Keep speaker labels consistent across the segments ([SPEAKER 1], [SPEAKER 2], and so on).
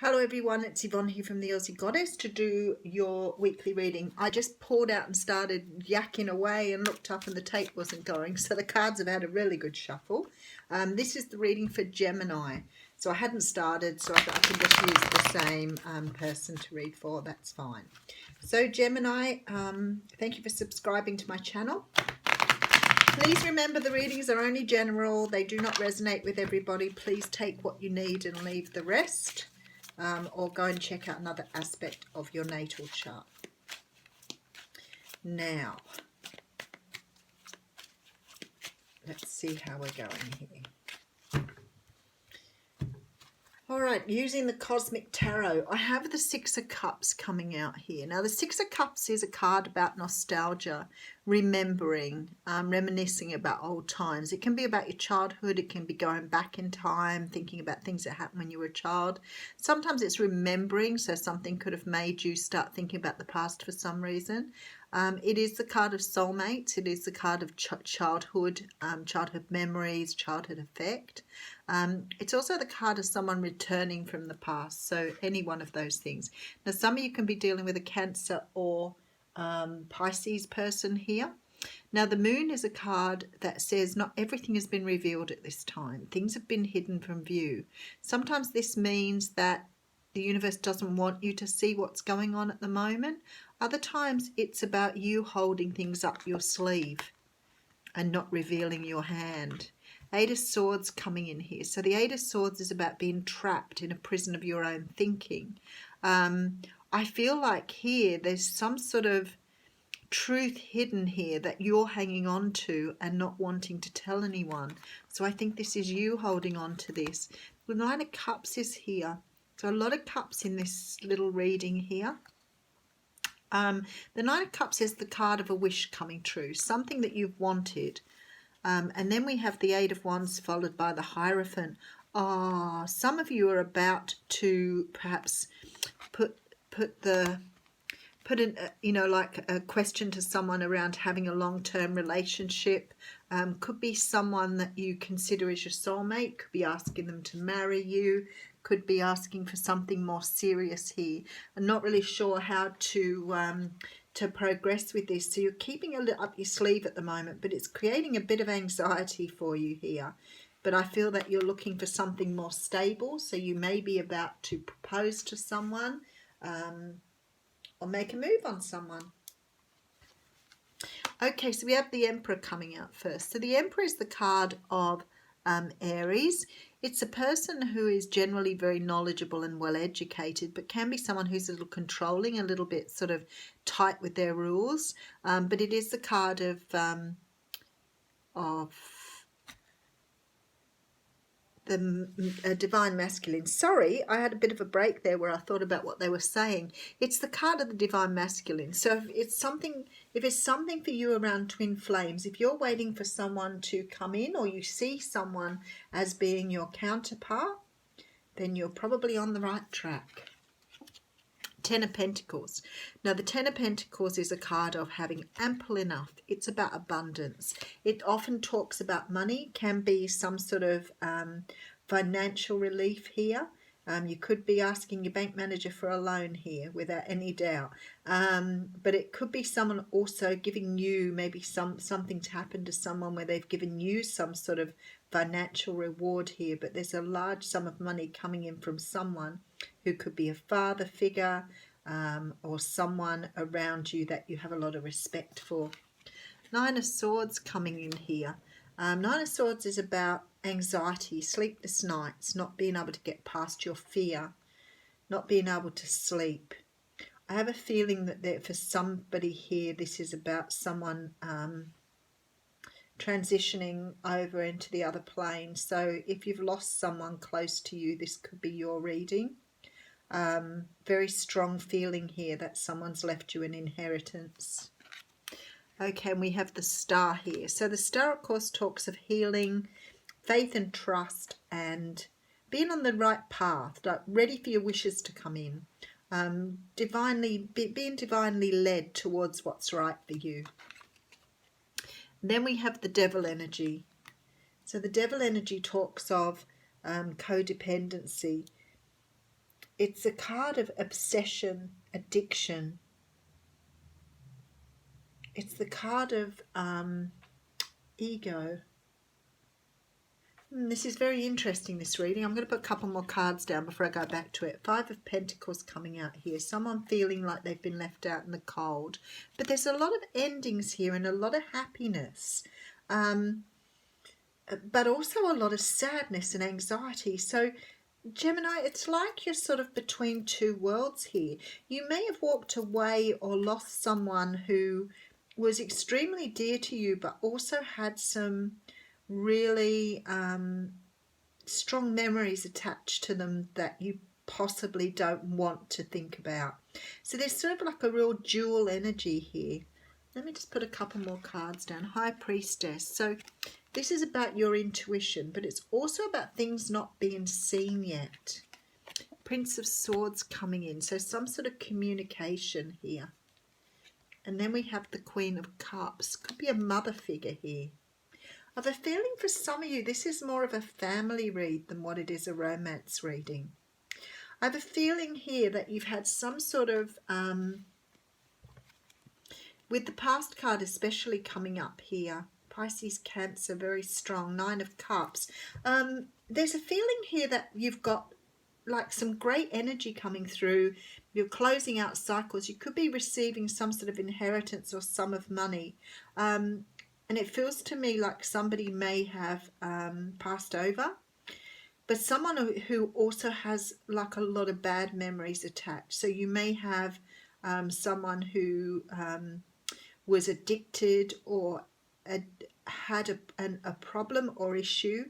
[SPEAKER 1] Hello everyone, it's Yvonne here from the Aussie Goddess to do your weekly reading. I just pulled out and started yakking away and looked up and the tape wasn't going, so the cards have had a really good shuffle. This is the reading for Gemini. So I hadn't started, so I thought I can just use the same person to read for, that's fine. So Gemini, thank you for subscribing to my channel. Please remember the readings are only general, they do not resonate with everybody. Please take what you need and leave the rest. Or go and check out another aspect of your natal chart. Now, let's see how we're going here. Alright, using the Cosmic Tarot, I have the Six of Cups coming out here. Now, the Six of Cups is a card about nostalgia, remembering, reminiscing about old times. It can be about your childhood, it can be going back in time, thinking about things that happened when you were a child. Sometimes it's remembering, so something could have made you start thinking about the past for some reason. It is the card of soulmates, it is the card of childhood, childhood memories, childhood affect. It's also the card of someone returning from the past, so any one of those things. Now, some of you can be dealing with a Cancer or Pisces person here. Now, the Moon is a card that says not everything has been revealed at this time. Things have been hidden from view. Sometimes this means that the universe doesn't want you to see what's going on at the moment. Other times it's about you holding things up your sleeve and not revealing your hand. Eight of Swords coming in here. So the Eight of Swords is about being trapped in a prison of your own thinking. I feel like here there's some sort of truth hidden here that you're hanging on to and not wanting to tell anyone. So I think this is you holding on to this. The Nine of Cups is here. So a lot of cups in this little reading here. The Nine of Cups is the card of a wish coming true, something that you've wanted. And then we have the Eight of Wands followed by the Hierophant. Some of you are about to perhaps put like a question to someone around having a long-term relationship. Could be someone that you consider as your soulmate, could be asking them to marry you, could be asking for something more serious here. I'm not really sure how to progress with this, so you're keeping a little up your sleeve at the moment, but it's creating a bit of anxiety for you here. But I feel that you're looking for something more stable, so you may be about to propose to someone or make a move on someone. Okay, so we have the Emperor coming out first. So the Emperor is the card of Aries. It's a person who is generally very knowledgeable and well educated, but can be someone who's a little controlling, a little bit sort of tight with their rules. But it is the card of the Divine Masculine. Sorry, I had a bit of a break there where I thought about what they were saying. It's the card of the Divine Masculine. So if it's something for you around twin flames, if you're waiting for someone to come in or you see someone as being your counterpart, then you're probably on the right track. Ten of Pentacles. Now, the Ten of Pentacles is a card of having ample enough. It's about abundance. It often talks about money, can be some sort of financial relief here. You could be asking your bank manager for a loan here without any doubt. But it could be someone also giving you maybe something to happen to someone where they've given you some sort of financial reward here. But there's a large sum of money coming in from someone who could be a father figure or someone around you that you have a lot of respect for. Nine of Swords coming in here. Nine of Swords is about anxiety, sleepless nights, not being able to get past your fear, not being able to sleep. I have a feeling that for somebody here, this is about someone transitioning over into the other plane. So if you've lost someone close to you, this could be your reading. Very strong feeling here that someone's left you an inheritance. Okay, and we have the Star here. So the Star, of course, talks of healing, faith and trust, and being on the right path, like ready for your wishes to come in. Being divinely led towards what's right for you. Then we have the Devil energy. So the Devil energy talks of codependency. it's a card of obsession, addiction. It's the card of ego. This is very interesting, this reading. I'm going to put a couple more cards down before I go back to it. Five of Pentacles coming out here. Someone feeling like they've been left out in the cold. But there's a lot of endings here and a lot of happiness. But also a lot of sadness and anxiety. So, Gemini, it's like you're sort of between two worlds here. You may have walked away or lost someone who was extremely dear to you, but also had some really strong memories attached to them that you possibly don't want to think about. So there's sort of like a real dual energy here. Let me just put a couple more cards down. High Priestess. So this is about your intuition, but it's also about things not being seen yet. Prince of Swords coming in. So some sort of communication here. And then we have the Queen of Cups. Could be a mother figure here. I have a feeling for some of you this is more of a family read than what it is a romance reading. I have a feeling here that you've had some sort of, with the past card especially coming up here, Pisces, Cancer, very strong, Nine of Cups. There's a feeling here that you've got like some great energy coming through. You're closing out cycles. You could be receiving some sort of inheritance or sum of money. And it feels to me like somebody may have passed over, but someone who also has like a lot of bad memories attached. So you may have someone who was addicted or had a problem or issue,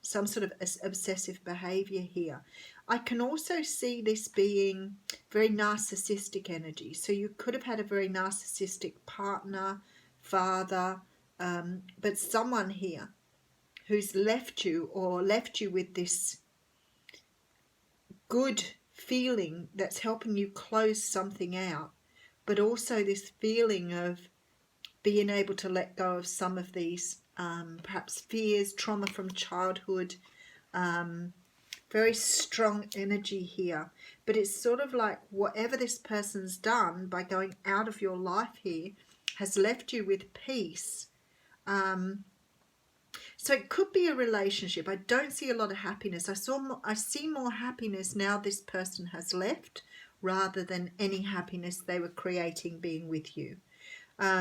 [SPEAKER 1] some sort of obsessive behavior here. I can also see this being very narcissistic energy. So you could have had a very narcissistic partner, father, but someone here who's left you or left you with this good feeling that's helping you close something out, but also this feeling of being able to let go of some of these perhaps fears, trauma from childhood. Very strong energy here, but it's sort of like whatever this person's done by going out of your life here has left you with peace. So it could be a relationship. I don't see a lot of happiness. I see more happiness now this person has left rather than any happiness they were creating being with you.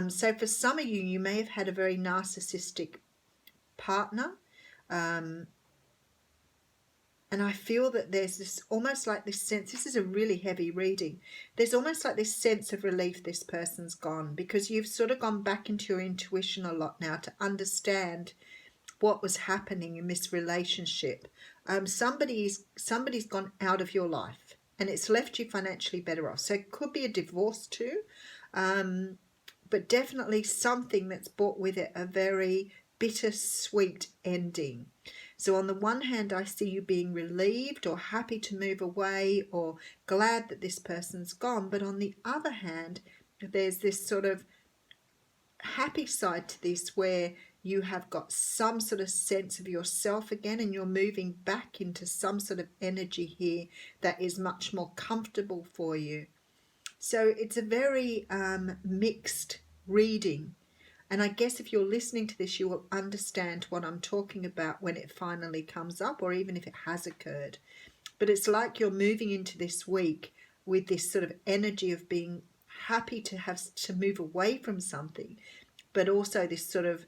[SPEAKER 1] So for some of you, you may have had a very narcissistic partner. And I feel that there's this almost like this sense, this is a really heavy reading. There's almost like this sense of relief this person's gone, because you've sort of gone back into your intuition a lot now to understand what was happening in this relationship. Somebody's gone out of your life and it's left you financially better off. So it could be a divorce too, but definitely something that's brought with it a very bittersweet ending. So on the one hand, I see you being relieved or happy to move away or glad that this person's gone. But on the other hand, there's this sort of happy side to this where you have got some sort of sense of yourself again and you're moving back into some sort of energy here that is much more comfortable for you. So it's a very mixed reading. And I guess if you're listening to this, you will understand what I'm talking about when it finally comes up, or even if it has occurred. But it's like you're moving into this week with this sort of energy of being happy to have to move away from something, but also this sort of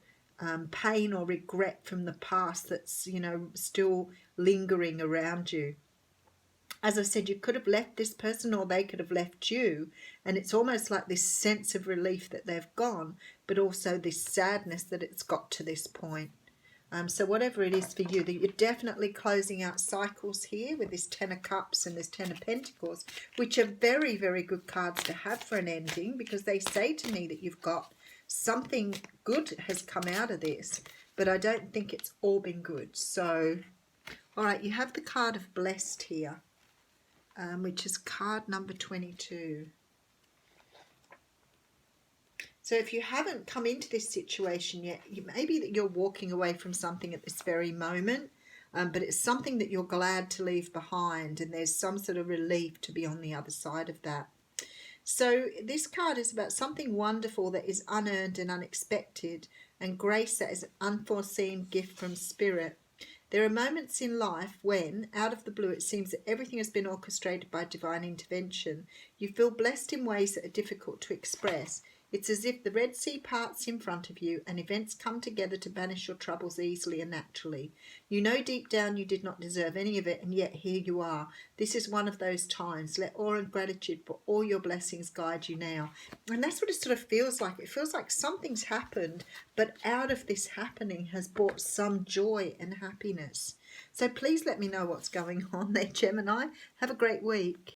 [SPEAKER 1] pain or regret from the past that's, you know, still lingering around you. As I said, you could have left this person or they could have left you, and it's almost like this sense of relief that they've gone, but also this sadness that it's got to this point. So whatever it is for you, that you're definitely closing out cycles here with this Ten of Cups and this Ten of Pentacles, which are very, very good cards to have for an ending, because they say to me that you've got something good has come out of this, but I don't think it's all been good. So, all right, you have the card of Blessed here. Which is card number 22. So if you haven't come into this situation yet, maybe that you're walking away from something at this very moment. but it's something that you're glad to leave behind, and there's some sort of relief to be on the other side of that. So this card is about something wonderful that is unearned and unexpected, and grace that is an unforeseen gift from spirit. There are moments in life when, out of the blue, it seems that everything has been orchestrated by divine intervention. You feel blessed in ways that are difficult to express. It's as if the Red Sea parts in front of you and events come together to banish your troubles easily and naturally. You know deep down you did not deserve any of it, and yet here you are. This is one of those times. Let awe and gratitude for all your blessings guide you now. And that's what it sort of feels like. It feels like something's happened, but out of this happening has brought some joy and happiness. So please let me know what's going on there, Gemini. Have a great week.